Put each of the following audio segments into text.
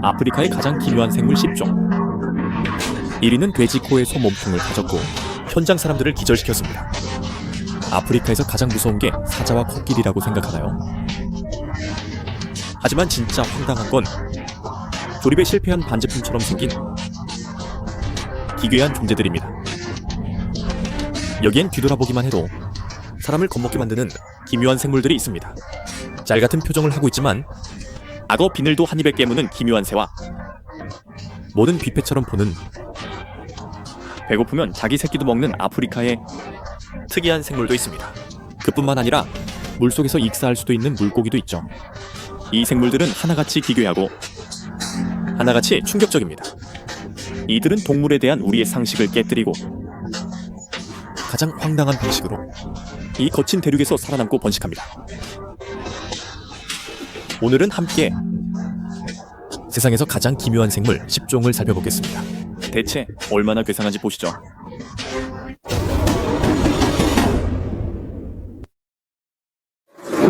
아프리카의 가장 기묘한 생물 10종. 1위는 돼지 코의 소 몸통을 가졌고 현장 사람들을 기절시켰습니다. 아프리카에서 가장 무서운 게 사자와 코끼리라고 생각하나요? 하지만 진짜 황당한 건 조립에 실패한 반제품처럼 생긴 기괴한 존재들입니다. 여기엔 뒤돌아보기만 해도 사람을 겁먹게 만드는 기묘한 생물들이 있습니다. 짤같은 표정을 하고 있지만 악어 비늘도 한 입에 깨무는 기묘한 새와 모든 뷔페처럼 보는 배고프면 자기 새끼도 먹는 아프리카의 특이한 생물도 있습니다. 그뿐만 아니라 물속에서 익사할 수도 있는 물고기도 있죠. 이 생물들은 하나같이 기괴하고 하나같이 충격적입니다. 이들은 동물에 대한 우리의 상식을 깨뜨리고 가장 황당한 방식으로 이 거친 대륙에서 살아남고 번식합니다. 오늘은 함께 세상에서 가장 기묘한 생물 10종을 살펴보겠습니다. 대체 얼마나 괴상한지 보시죠.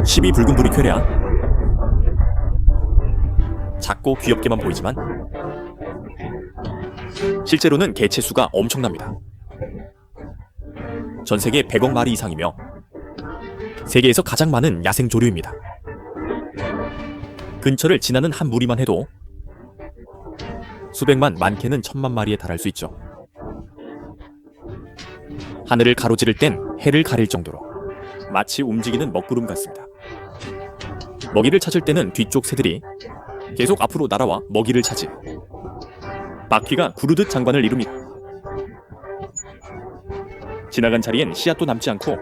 10위 붉은 부리쾌레아. 작고 귀엽게만 보이지만 실제로는 개체 수가 엄청납니다. 전 세계 100억 마리 이상이며 세계에서 가장 많은 야생 조류입니다. 근처를 지나는 한 무리만 해도 수백만, 많게는 1000만 마리에 달할 수 있죠. 하늘을 가로지를 땐 해를 가릴 정도로 마치 움직이는 먹구름 같습니다. 먹이를 찾을 때는 뒤쪽 새들이 계속 앞으로 날아와 먹이를 차지 바퀴가 구르듯 장관을 이룹니다. 지나간 자리엔 씨앗도 남지 않고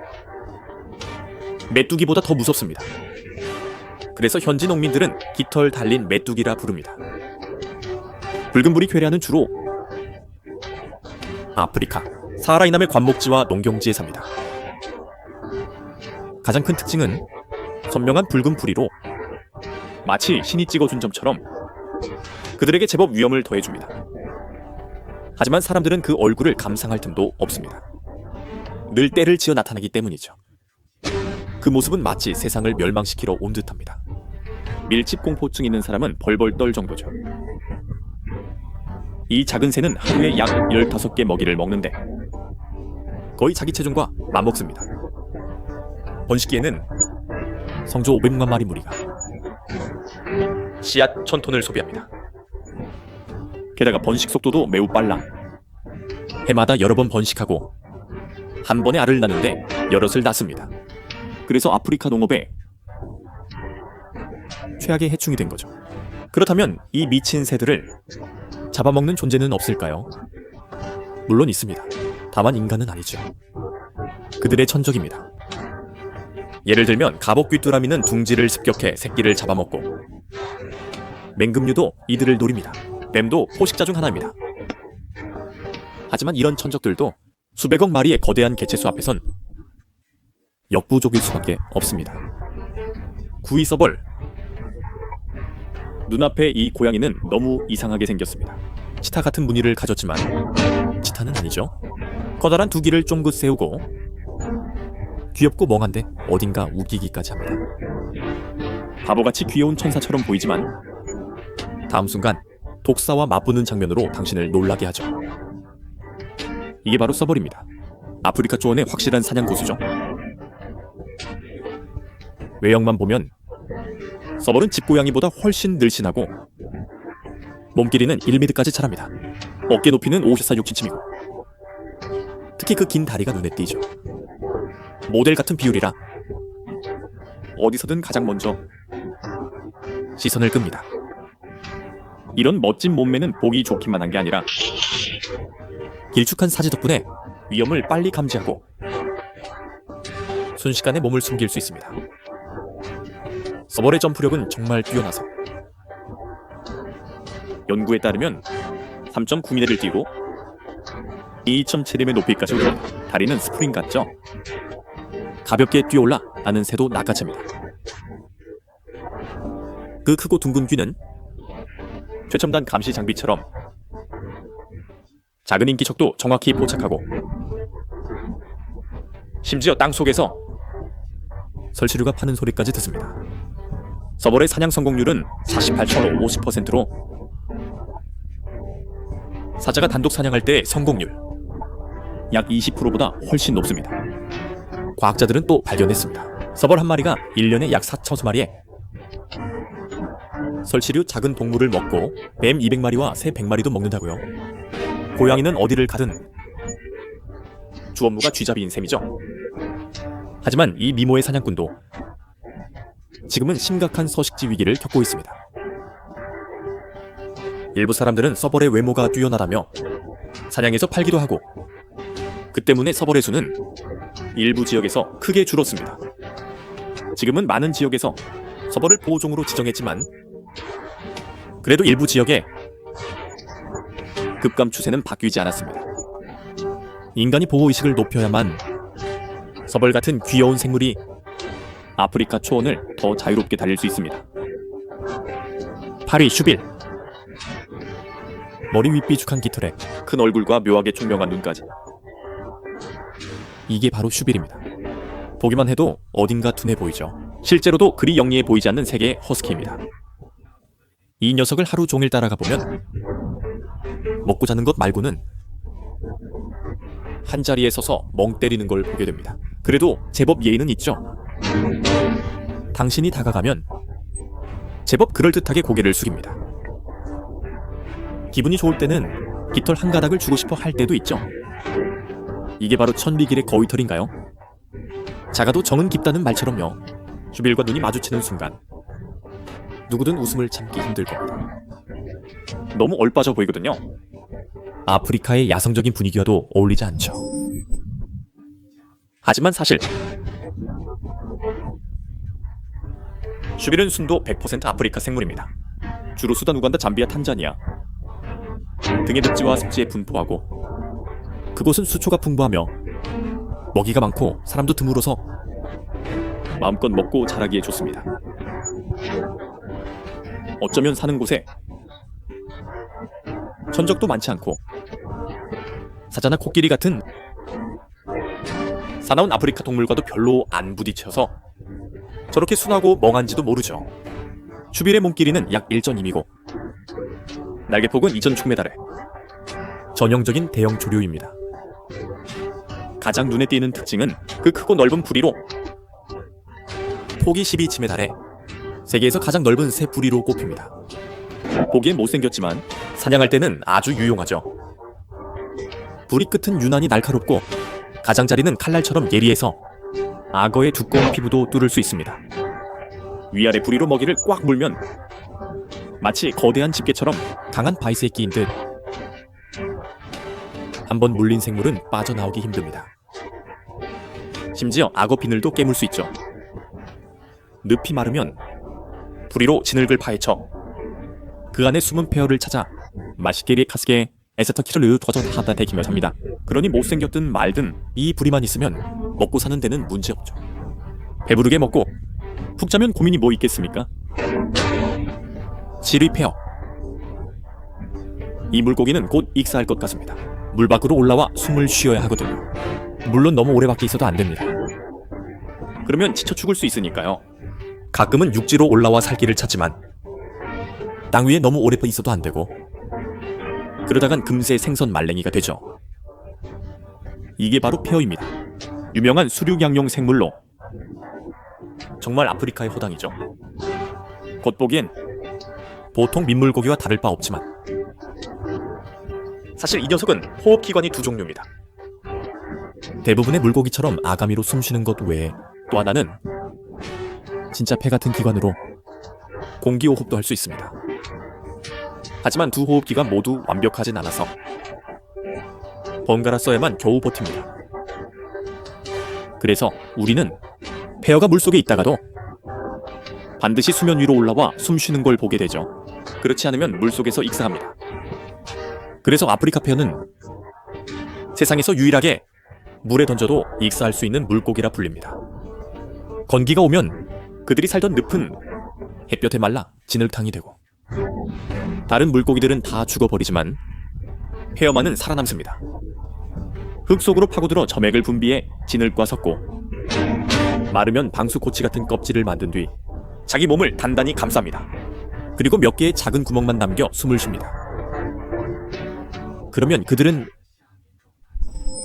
메뚜기보다 더 무섭습니다. 그래서 현지 농민들은 깃털 달린 메뚜기라 부릅니다. 붉은 부리쾌레아는 주로 아프리카, 사하라 이남의 관목지와 농경지에 삽니다. 가장 큰 특징은 선명한 붉은 부리로 마치 신이 찍어준 점처럼 그들에게 제법 위험을 더해줍니다. 하지만 사람들은 그 얼굴을 감상할 틈도 없습니다. 늘 때를 지어 나타나기 때문이죠. 그 모습은 마치 세상을 멸망시키러 온 듯합니다. 밀집공포증 있는 사람은 벌벌 떨 정도죠. 이 작은 새는 하루에 약 15개 먹이를 먹는데 거의 자기 체중과 맞먹습니다. 번식기에는 성조 500만 마리 무리가 씨앗 1000톤을 소비합니다. 게다가 번식 속도도 매우 빨라 해마다 여러 번 번식하고 한 번에 알을 낳는데 여럿을 낳습니다. 그래서 아프리카 농업에 최악의 해충이 된 거죠. 그렇다면 이 미친 새들을 잡아먹는 존재는 없을까요? 물론 있습니다. 다만 인간은 아니죠. 그들의 천적입니다. 예를 들면 갑옷귀뚜라미는 둥지를 습격해 새끼를 잡아먹고 맹금류도 이들을 노립니다. 뱀도 포식자 중 하나입니다. 하지만 이런 천적들도 수백억 마리의 거대한 개체수 앞에선 역부족일 수밖에 없습니다. 구이서벌. 눈앞에 이 고양이는 너무 이상하게 생겼습니다. 치타 같은 무늬를 가졌지만 치타는 아니죠. 커다란 두 귀를 쫑긋 세우고 귀엽고 멍한데 어딘가 우기기까지 합니다. 바보같이 귀여운 천사처럼 보이지만 다음 순간 독사와 맞붙는 장면으로 당신을 놀라게 하죠. 이게 바로 서벌입니다. 아프리카 초원의 확실한 사냥 고수죠. 외형만 보면 서벌은 집고양이보다 훨씬 늘씬하고 몸 길이는 1m까지 자랍니다. 어깨 높이는 54-6cm이고 특히 그 긴 다리가 눈에 띄죠. 모델 같은 비율이라 어디서든 가장 먼저 시선을 끕니다. 이런 멋진 몸매는 보기 좋기만 한 게 아니라 길쭉한 사지 덕분에 위험을 빨리 감지하고 순식간에 몸을 숨길 수 있습니다. 서벌의 점프력은 정말 뛰어나서 연구에 따르면 3.9m를 뛰고 2.7m의 높이까지 오릅니다. 다리는 스프링 같죠? 가볍게 뛰어올라 나는 새도 낚아챕니다. 그 크고 둥근 귀는 최첨단 감시 장비처럼 작은 인기척도 정확히 포착하고 심지어 땅속에서 설치류가 파는 소리까지 듣습니다. 서벌의 사냥 성공률은 48.50%로 사자가 단독 사냥할 때의 성공률 약 20%보다 훨씬 높습니다. 과학자들은 또 발견했습니다. 서벌 한 마리가 1년에 약 4,000마리에 설치류 작은 동물을 먹고 뱀 200마리와 새 100마리도 먹는다고요. 고양이는 어디를 가든 주 업무가 쥐잡이인 셈이죠. 하지만 이 미모의 사냥꾼도 지금은 심각한 서식지 위기를 겪고 있습니다. 일부 사람들은 서벌의 외모가 뛰어나다며 사냥해서 팔기도 하고, 그 때문에 서벌의 수는 일부 지역에서 크게 줄었습니다. 지금은 많은 지역에서 서벌을 보호종으로 지정했지만 그래도 일부 지역에 급감 추세는 바뀌지 않았습니다. 인간이 보호의식을 높여야만 서벌 같은 귀여운 생물이 아프리카 초원을 더 자유롭게 달릴 수 있습니다. 8위 슈빌. 머리 윗비죽한 깃털에 큰 얼굴과 묘하게 총명한 눈까지. 이게 바로 슈빌입니다. 보기만 해도 어딘가 둔해 보이죠. 실제로도 그리 영리해 보이지 않는 세계의 허스키입니다. 이 녀석을 하루 종일 따라가 보면 먹고 자는 것 말고는 한 자리에 서서 멍 때리는 걸 보게 됩니다. 그래도 제법 예의는 있죠. 당신이 다가가면 제법 그럴듯하게 고개를 숙입니다. 기분이 좋을 때는 깃털 한 가닥을 주고 싶어 할 때도 있죠. 이게 바로 천비길의 거위털인가요? 작아도 정은 깊다는 말처럼요. 슈빌과 눈이 마주치는 순간 누구든 웃음을 참기 힘들 겁니다. 너무 얼빠져 보이거든요. 아프리카의 야성적인 분위기와도 어울리지 않죠. 하지만 사실 슈빌은 순도 100% 아프리카 생물입니다. 주로 수단, 우간다, 잠비아, 탄자니아 등의 늪지와 습지에 분포하고, 그곳은 수초가 풍부하며 먹이가 많고 사람도 드물어서 마음껏 먹고 자라기에 좋습니다. 어쩌면 사는 곳에 천적도 많지 않고 사자나 코끼리 같은 사나운 아프리카 동물과도 별로 안 부딪혀서 저렇게 순하고 멍한지도 모르죠. 슈빌의 몸길이는 약 1.2미고 날개폭은 2.6m에 전형적인 대형 조류입니다. 가장 눈에 띄는 특징은 그 크고 넓은 부리로 폭이 12쯤에 달해 세계에서 가장 넓은 새 부리로 꼽힙니다. 보기엔 못생겼지만 사냥할 때는 아주 유용하죠. 부리 끝은 유난히 날카롭고 가장자리는 칼날처럼 예리해서 악어의 두꺼운 피부도 뚫을 수 있습니다. 위아래 부리로 먹이를 꽉 물면 마치 거대한 집게처럼 강한 바위새끼인 듯 한번 물린 생물은 빠져나오기 힘듭니다. 심지어 악어 비늘도 깨물 수 있죠. 늪이 마르면 부리로 진흙을 파헤쳐 그 안에 숨은 폐허를 찾아 맛있게 카스게 에세터키를 터져하다 대기며 삽니다. 그러니 못생겼든 말든 이 부리만 있으면 먹고 사는 데는 문제없죠. 배부르게 먹고 푹 자면 고민이 뭐 있겠습니까? 7위 폐허. 이 물고기는 곧 익사할 것 같습니다. 물 밖으로 올라와 숨을 쉬어야 하거든요. 물론 너무 오래 밖에 있어도 안 됩니다. 그러면 지쳐 죽을 수 있으니까요. 가끔은 육지로 올라와 살 길을 찾지만 땅 위에 너무 오래 있어도 안 되고, 그러다간 금세 생선 말랭이가 되죠. 이게 바로 폐허입니다. 유명한 수륙양용 생물로 정말 아프리카의 호당이죠. 겉보기엔 보통 민물고기와 다를 바 없지만 사실 이 녀석은 호흡기관이 두 종류입니다. 대부분의 물고기처럼 아가미로 숨쉬는 것 외에 또 하나는 진짜 폐 같은 기관으로 공기호흡도 할 수 있습니다. 하지만 두 호흡기가 모두 완벽하진 않아서 번갈아 써야만 겨우 버팁니다. 그래서 우리는 폐허가 물속에 있다가도 반드시 수면 위로 올라와 숨쉬는 걸 보게 되죠. 그렇지 않으면 물속에서 익사합니다. 그래서 아프리카 폐허는 세상에서 유일하게 물에 던져도 익사할 수 있는 물고기라 불립니다. 건기가 오면 그들이 살던 늪은 햇볕에 말라 진흙탕이 되고, 다른 물고기들은 다 죽어버리지만 폐허만은 살아남습니다. 흙 속으로 파고들어 점액을 분비해 진흙과 섞고 마르면 방수코치 같은 껍질을 만든 뒤 자기 몸을 단단히 감쌉니다. 그리고 몇 개의 작은 구멍만 남겨 숨을 쉽니다. 그러면 그들은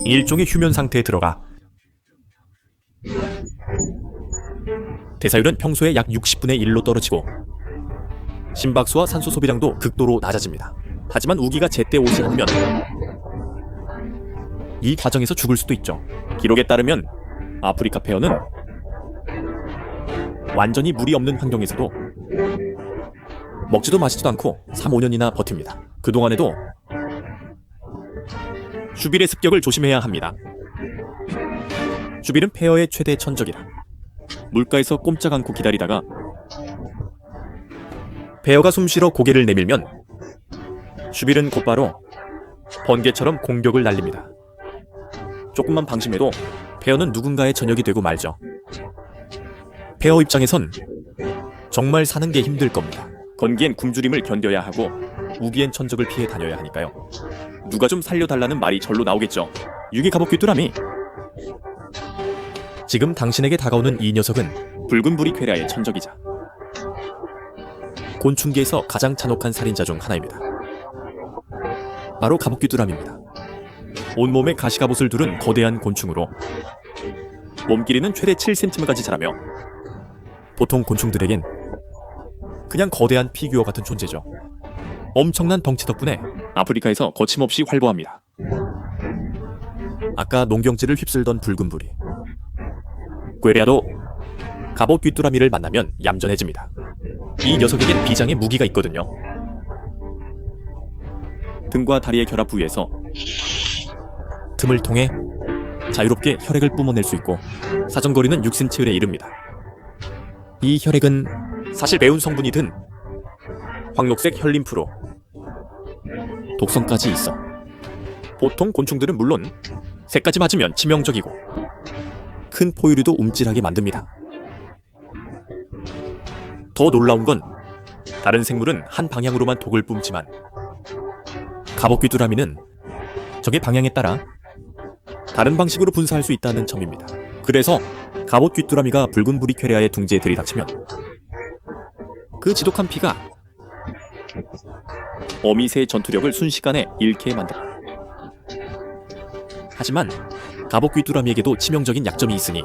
일종의 휴면 상태에 들어가 대사율은 평소에 약 60분의 1로 떨어지고 심박수와 산소 소비량도 극도로 낮아집니다. 하지만 우기가 제때 오지 않으면 이 과정에서 죽을 수도 있죠. 기록에 따르면 아프리카 페어는 완전히 물이 없는 환경에서도 먹지도 마시지도 않고 3, 5년이나 버팁니다. 그동안에도 슈빌의 습격을 조심해야 합니다. 슈빌은 페어의 최대 천적이라 물가에서 꼼짝 않고 기다리다가 페어가 숨쉬러 고개를 내밀면 슈빌은 곧바로 번개처럼 공격을 날립니다. 조금만 방심해도 페어는 누군가의 저녁이 되고 말죠. 페어 입장에선 정말 사는 게 힘들 겁니다. 건기엔 굶주림을 견뎌야 하고 우기엔 천적을 피해 다녀야 하니까요. 누가 좀 살려달라는 말이 절로 나오겠죠. 유기 갑옷 귀뚜라미. 지금 당신에게 다가오는 이 녀석은 붉은 부리 쾌라의 천적이자 곤충계에서 가장 잔혹한 살인자 중 하나입니다. 바로 갑옷 귀뚜라미입니다. 온몸에 가시갑옷을 두른 거대한 곤충으로 몸 길이는 최대 7cm까지 자라며 보통 곤충들에겐 그냥 거대한 피규어 같은 존재죠. 엄청난 덩치 덕분에 아프리카에서 거침없이 활보합니다. 아까 농경지를 휩쓸던 붉은 불이 꾀레아도 갑옷 귀뚜라미를 만나면 얌전해집니다. 이 녀석에겐 비장의 무기가 있거든요. 등과 다리의 결합 부위에서 틈을 통해 자유롭게 혈액을 뿜어낼 수 있고 사정거리는 6cm에 이릅니다. 이 혈액은 사실 매운 성분이 든 황록색 혈림프로 독성까지 있어 보통 곤충들은 물론 새까지 맞으면 치명적이고 큰 포유류도 움찔하게 만듭니다. 더 놀라운 건 다른 생물은 한 방향으로만 독을 뿜지만 갑옷 귀뚜라미는 적의 방향에 따라 다른 방식으로 분사할 수 있다는 점입니다. 그래서 갑옷 귀뚜라미가 붉은 부리 쾌레아의 둥지에 들이닥치면 그 지독한 피가 어미새의 전투력을 순식간에 잃게 만듭니다. 하지만 갑옷 귀뚜라미에게도 치명적인 약점이 있으니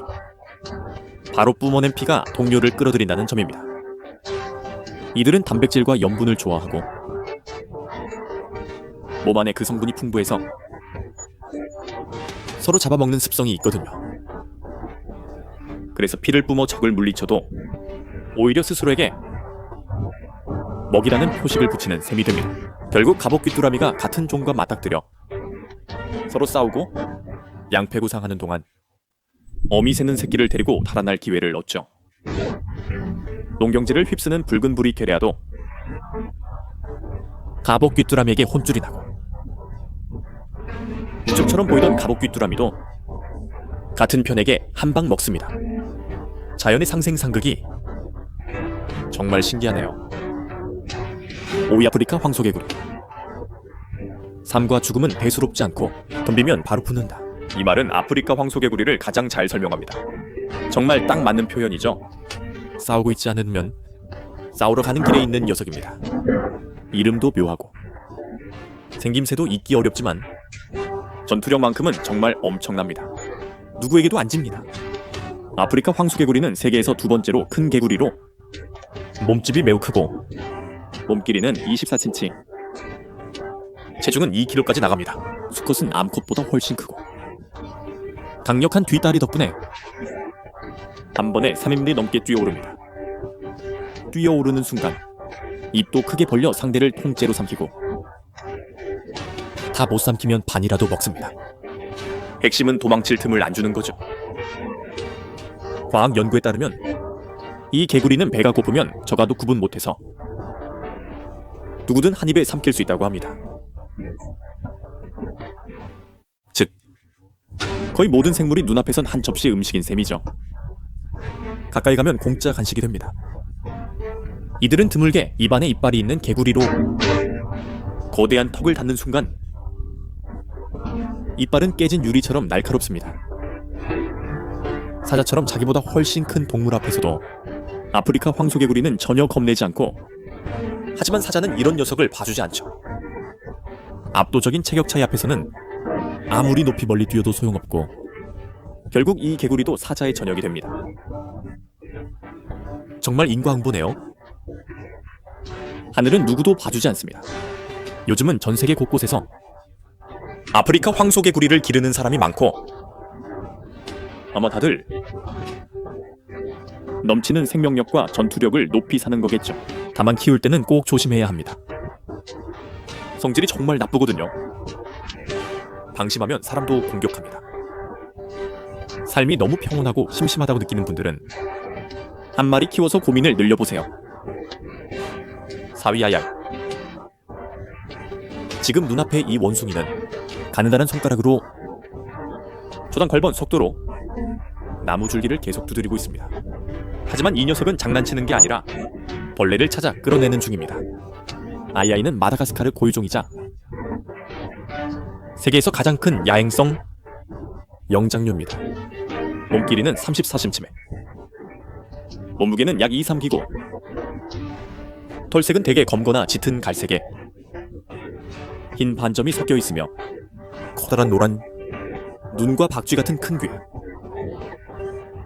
바로 뿜어낸 피가 동료를 끌어들인다는 점입니다. 이들은 단백질과 염분을 좋아하고 몸 안에 그 성분이 풍부해서 서로 잡아먹는 습성이 있거든요. 그래서 피를 뿜어 적을 물리쳐도 오히려 스스로에게 먹이라는 표식을 붙이는 셈이 됩니다. 결국 갑옷 귀뚜라미가 같은 종과 맞닥뜨려 서로 싸우고 양패구상하는 동안 어미새는 새끼를 데리고 달아날 기회를 얻죠. 농경지를 휩쓰는 붉은 부리 쾌레아도 갑옷 귀뚜라미에게 혼쭐이 나고 무적처럼 보이던 갑옷 귀뚜라미도 같은 편에게 한 방 먹습니다. 자연의 상생상극이 정말 신기하네요. 오이아프리카 황소개구리. 삶과 죽음은 대수롭지 않고 덤비면 바로 붙는다. 이 말은 아프리카 황소개구리를 가장 잘 설명합니다. 정말 딱 맞는 표현이죠. 싸우고 있지 않으면 싸우러 가는 길에 있는 녀석입니다. 이름도 묘하고 생김새도 잊기 어렵지만 전투력만큼은 정말 엄청납니다. 누구에게도 안 집니다. 아프리카 황소개구리는 세계에서 두 번째로 큰 개구리로 몸집이 매우 크고 몸길이는 24cm, 체중은 2kg까지 나갑니다. 수컷은 암컷보다 훨씬 크고 강력한 뒷다리 덕분에 한 번에 3인분이 넘게 뛰어오릅니다. 뛰어오르는 순간 입도 크게 벌려 상대를 통째로 삼키고 다 못 삼키면 반이라도 먹습니다. 핵심은 도망칠 틈을 안 주는 거죠. 과학 연구에 따르면 이 개구리는 배가 고프면 적와도 구분 못해서 누구든 한 입에 삼킬 수 있다고 합니다. 즉, 거의 모든 생물이 눈앞에선 한 접시 음식인 셈이죠. 가까이 가면 공짜 간식이 됩니다. 이들은 드물게 입안에 이빨이 있는 개구리로 거대한 턱을 닫는 순간 이빨은 깨진 유리처럼 날카롭습니다. 사자처럼 자기보다 훨씬 큰 동물 앞에서도 아프리카 황소개구리는 전혀 겁내지 않고, 하지만 사자는 이런 녀석을 봐주지 않죠. 압도적인 체격 차이 앞에서는 아무리 높이 멀리 뛰어도 소용없고 결국 이 개구리도 사자의 전역이 됩니다. 정말 인과응보네요. 하늘은 누구도 봐주지 않습니다. 요즘은 전 세계 곳곳에서 아프리카 황소개구리를 기르는 사람이 많고 아마 다들 넘치는 생명력과 전투력을 높이 사는 거겠죠. 다만 키울 때는 꼭 조심해야 합니다. 성질이 정말 나쁘거든요. 방심하면 사람도 공격합니다. 삶이 너무 평온하고 심심하다고 느끼는 분들은 한 마리 키워서 고민을 늘려보세요. 사위야야. 지금 눈앞에 이 원숭이는 가느다란 손가락으로 초당 걸번 속도로 나무 줄기를 계속 두드리고 있습니다. 하지만 이 녀석은 장난치는 게 아니라 벌레를 찾아 끌어내는 중입니다. 아이아이는 마다가스카르 고유종이자 세계에서 가장 큰 야행성 영장류입니다. 몸길이는 34cm, 몸무게는 약 2-3kg, 털색은 대개 검거나 짙은 갈색에 흰 반점이 섞여 있으며 커다란 노란 눈과 박쥐 같은 큰 귀,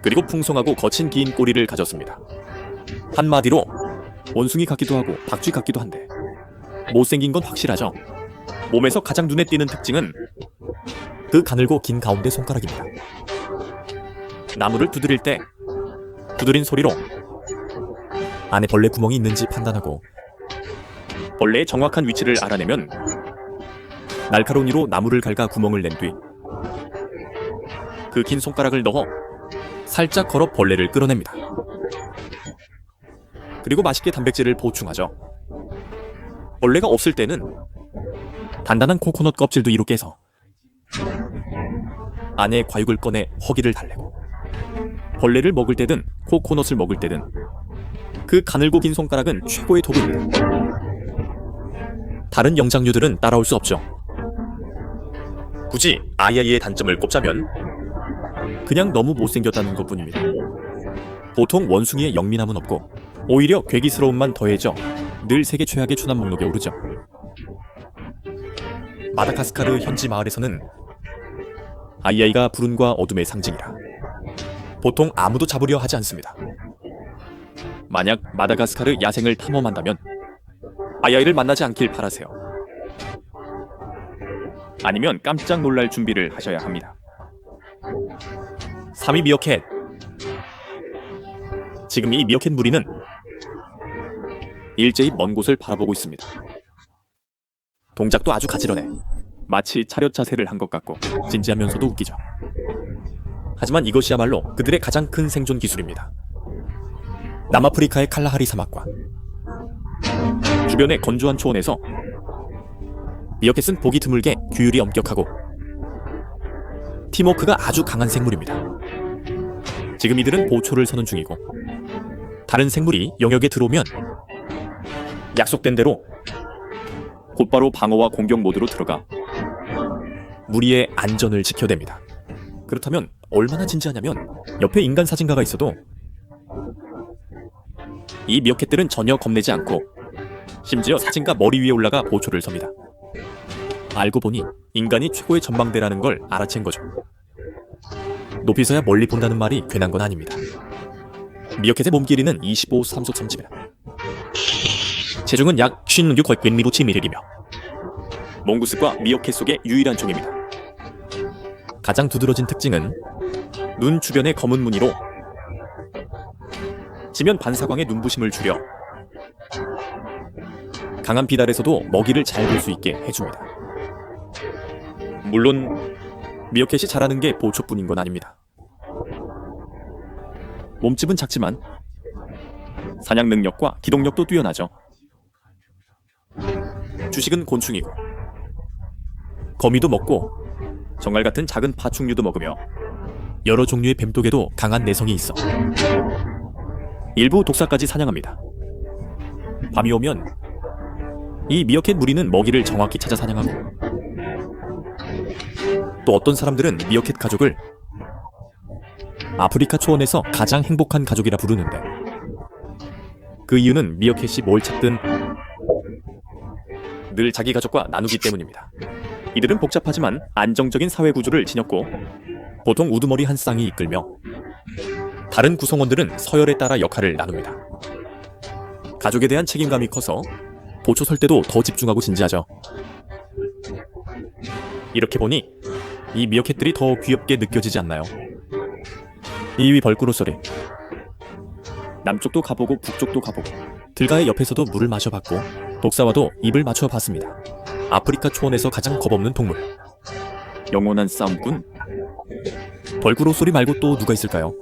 그리고 풍성하고 거친 긴 꼬리를 가졌습니다. 한마디로 원숭이 같기도 하고 박쥐 같기도 한데 못생긴 건 확실하죠. 몸에서 가장 눈에 띄는 특징은 그 가늘고 긴 가운데 손가락입니다. 나무를 두드릴 때 두드린 소리로 안에 벌레 구멍이 있는지 판단하고 벌레의 정확한 위치를 알아내면 날카로운 이로 나무를 갉아 구멍을 낸 뒤 그 긴 손가락을 넣어 살짝 걸어 벌레를 끌어냅니다. 그리고 맛있게 단백질을 보충하죠. 벌레가 없을 때는 단단한 코코넛 껍질도 이로 깨서 안에 과육을 꺼내 허기를 달래고, 벌레를 먹을 때든 코코넛을 먹을 때든 그 가늘고 긴 손가락은 최고의 도구입니다. 다른 영장류들은 따라올 수 없죠. 굳이 아이아이의 단점을 꼽자면 그냥 너무 못생겼다는 것뿐입니다. 보통 원숭이의 영민함은 없고 오히려 괴기스러움만 더해져 늘 세계 최악의 추남 목록에 오르죠. 마다가스카르 현지 마을에서는 아이아이가 불운과 어둠의 상징이라 보통 아무도 잡으려 하지 않습니다. 만약 마다가스카르 야생을 탐험한다면 아이아이를 만나지 않길 바라세요. 아니면 깜짝 놀랄 준비를 하셔야 합니다. 3위 미어캣. 지금 이 미어캣 무리는 일제히 먼 곳을 바라보고 있습니다. 동작도 아주 가지런해. 마치 차렷 자세를 한 것 같고 진지하면서도 웃기죠. 하지만 이것이야말로 그들의 가장 큰 생존 기술입니다. 남아프리카의 칼라하리 사막과 주변의 건조한 초원에서 미어캣은 보기 드물게 규율이 엄격하고 팀워크가 아주 강한 생물입니다. 지금 이들은 보초를 서는 중이고 다른 생물이 영역에 들어오면 약속된 대로 곧바로 방어와 공격 모드로 들어가 무리의 안전을 지켜댑니다. 그렇다면 얼마나 진지하냐면 옆에 인간 사진가가 있어도 이 미어캣들은 전혀 겁내지 않고 심지어 사진가 머리 위에 올라가 보초를 섭니다. 알고 보니 인간이 최고의 전망대라는 걸 알아챈 거죠. 높이서야 멀리 본다는 말이 괜한 건 아닙니다. 미어캣의 몸 길이는 25-30cm, 체중은 약 56.9kg이며 몽구스과 미어캣 속의 유일한 종입니다. 가장 두드러진 특징은 눈 주변의 검은 무늬로 지면 반사광의 눈부심을 줄여 강한 빛 아래서도 먹이를 잘 볼 수 있게 해줍니다. 물론 미어캣이 잘하는 게 보초뿐인 건 아닙니다. 몸집은 작지만 사냥 능력과 기동력도 뛰어나죠. 주식은 곤충이고 거미도 먹고 정갈 같은 작은 파충류도 먹으며 여러 종류의 뱀독에도 강한 내성이 있어 일부 독사까지 사냥합니다. 밤이 오면 이 미어캣 무리는 먹이를 정확히 찾아 사냥하고, 또 어떤 사람들은 미어캣 가족을 아프리카 초원에서 가장 행복한 가족이라 부르는데, 그 이유는 미어캣이 뭘 찾든 늘 자기 가족과 나누기 때문입니다. 이들은 복잡하지만 안정적인 사회 구조를 지녔고 보통 우두머리 한 쌍이 이끌며 다른 구성원들은 서열에 따라 역할을 나눕니다. 가족에 대한 책임감이 커서 보초 설 때도 더 집중하고 진지하죠. 이렇게 보니 이 미어캣들이 더 귀엽게 느껴지지 않나요? 2위 벌꾸로 소리. 남쪽도 가보고 북쪽도 가보고 들가의 옆에서도 물을 마셔봤고 독사와도 입을 맞춰봤습니다. 아프리카 초원에서 가장 겁없는 동물. 영원한 싸움꾼? 벌꾸로 소리 말고 또 누가 있을까요?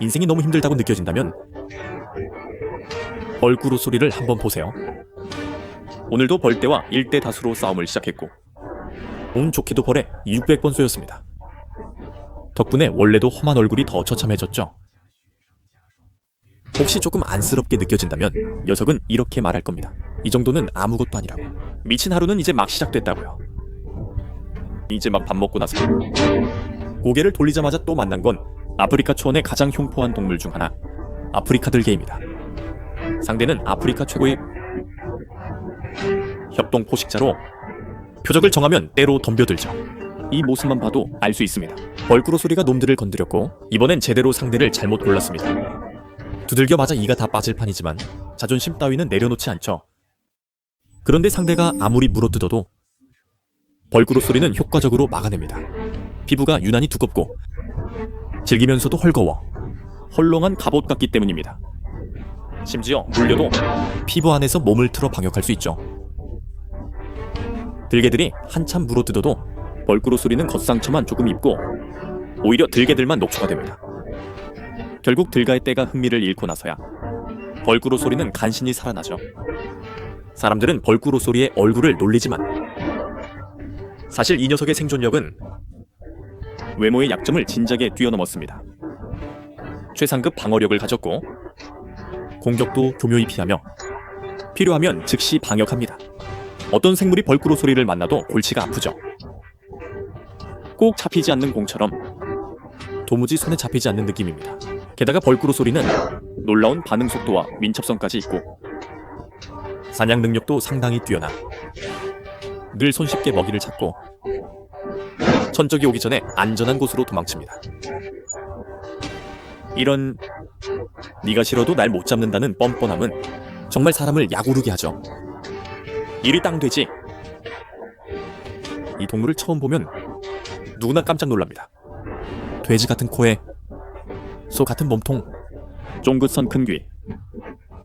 인생이 너무 힘들다고 느껴진다면 벌꾸로 소리를 한번 보세요. 오늘도 벌떼와 1대 다수로 싸움을 시작했고 운 좋게도 벌에 600번 쏘였습니다. 덕분에 원래도 험한 얼굴이 더 처참해졌죠. 혹시 조금 안쓰럽게 느껴진다면 녀석은 이렇게 말할 겁니다. 이 정도는 아무것도 아니라고. 미친 하루는 이제 막 시작됐다고요. 이제 막 밥 먹고 나서 고개를 돌리자마자 또 만난 건 아프리카 초원의 가장 흉포한 동물 중 하나, 아프리카 들개입니다. 상대는 아프리카 최고의 협동 포식자로 표적을 정하면 때로 덤벼들죠. 이 모습만 봐도 알 수 있습니다. 벌꾸로 소리가 놈들을 건드렸고 이번엔 제대로 상대를 잘못 골랐습니다. 두들겨 맞아 이가 다 빠질 판이지만 자존심 따위는 내려놓지 않죠. 그런데 상대가 아무리 물어뜯어도 벌꾸로 소리는 효과적으로 막아냅니다. 피부가 유난히 두껍고 질기면서도 헐거워 헐렁한 갑옷 같기 때문입니다. 심지어 물려도 피부 안에서 몸을 틀어 방역할 수 있죠. 들개들이 한참 물어뜯어도 벌꾸로 소리는 겉상처만 조금 입고 오히려 들개들만 녹초가 됩니다. 결국 들가의 떼가 흥미를 잃고 나서야 벌꾸로 소리는 간신히 살아나죠. 사람들은 벌꾸로 소리의 얼굴을 놀리지만 사실 이 녀석의 생존력은 외모의 약점을 진작에 뛰어넘었습니다. 최상급 방어력을 가졌고 공격도 교묘히 피하며 필요하면 즉시 방역합니다. 어떤 생물이 벌꾸로 소리를 만나도 골치가 아프죠. 꼭 잡히지 않는 공처럼 도무지 손에 잡히지 않는 느낌입니다. 게다가 벌꾸로 소리는 놀라운 반응 속도와 민첩성까지 있고 사냥 능력도 상당히 뛰어나 늘 손쉽게 먹이를 찾고 천적이 오기 전에 안전한 곳으로 도망칩니다. 이런 네가 싫어도 날 못 잡는다는 뻔뻔함은 정말 사람을 약오르게 하죠. 이리 땅돼지. 이 동물을 처음 보면 누구나 깜짝 놀랍니다. 돼지 같은 코에 소 같은 몸통, 쫑긋선 큰 귀,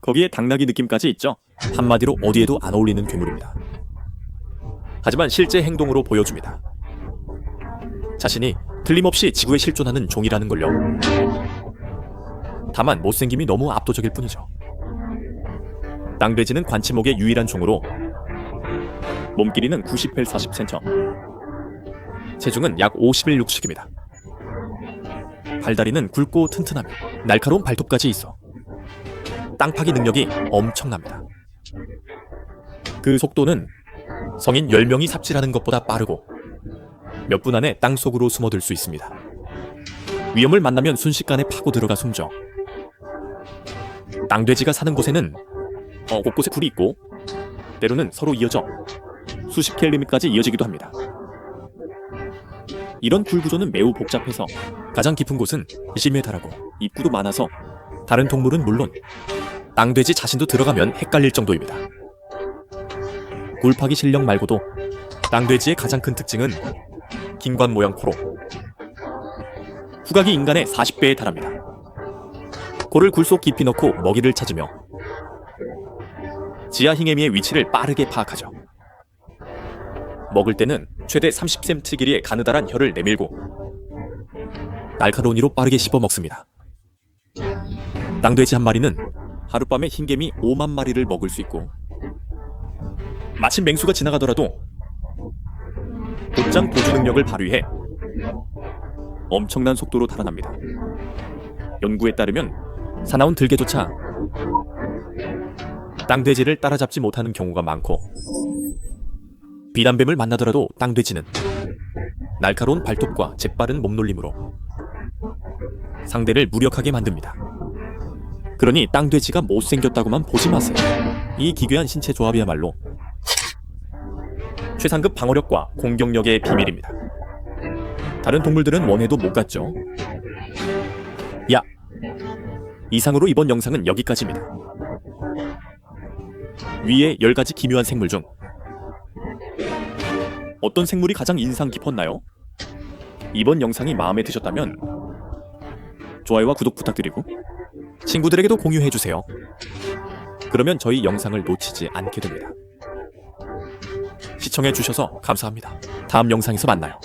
거기에 당나귀 느낌까지 있죠. 한마디로 어디에도 안 어울리는 괴물입니다. 하지만 실제 행동으로 보여줍니다. 자신이 틀림없이 지구에 실존하는 종이라는 걸요. 다만 못생김이 너무 압도적일 뿐이죠. 땅돼지는 관치목의 유일한 종으로 몸 길이는 90펠 40cm, 체중은 약 51, 60입니다. 발다리는 굵고 튼튼하며 날카로운 발톱까지 있어 땅 파기 능력이 엄청납니다. 그 속도는 성인 10명이 삽질하는 것보다 빠르고 몇 분 안에 땅속으로 숨어들 수 있습니다. 위험을 만나면 순식간에 파고 들어가 숨죠. 땅돼지가 사는 곳에는 곳곳에 굴이 있고 때로는 서로 이어져 수십 킬로미터까지 이어지기도 합니다. 이런 굴 구조는 매우 복잡해서 가장 깊은 곳은 10m에 달하고 입구도 많아서 다른 동물은 물론 땅돼지 자신도 들어가면 헷갈릴 정도입니다. 굴 파기 실력 말고도 땅돼지의 가장 큰 특징은 긴관 모양 코로 후각이 인간의 40배에 달합니다. 코를 굴 속 깊이 넣고 먹이를 찾으며 지하 힝해미의 위치를 빠르게 파악하죠. 먹을 때는 최대 30cm 길이의 가느다란 혀를 내밀고 날카로운 이로 빠르게 씹어 먹습니다. 땅돼지 한 마리는 하룻밤에 흰개미 5만 마리를 먹을 수 있고 마침 맹수가 지나가더라도 곧장 도주 능력을 발휘해 엄청난 속도로 달아납니다. 연구에 따르면 사나운 들개조차 땅돼지를 따라잡지 못하는 경우가 많고 비단뱀을 만나더라도 땅돼지는 날카로운 발톱과 재빠른 몸놀림으로 상대를 무력하게 만듭니다. 그러니 땅돼지가 못생겼다고만 보지 마세요. 이 기괴한 신체 조합이야말로 최상급 방어력과 공격력의 비밀입니다. 다른 동물들은 원해도 못 갔죠. 야! 이상으로 이번 영상은 여기까지입니다. 위에 10가지 기묘한 생물 중 어떤 생물이 가장 인상 깊었나요? 이번 영상이 마음에 드셨다면 좋아요와 구독 부탁드리고 친구들에게도 공유해주세요. 그러면 저희 영상을 놓치지 않게 됩니다. 시청해주셔서 감사합니다. 다음 영상에서 만나요.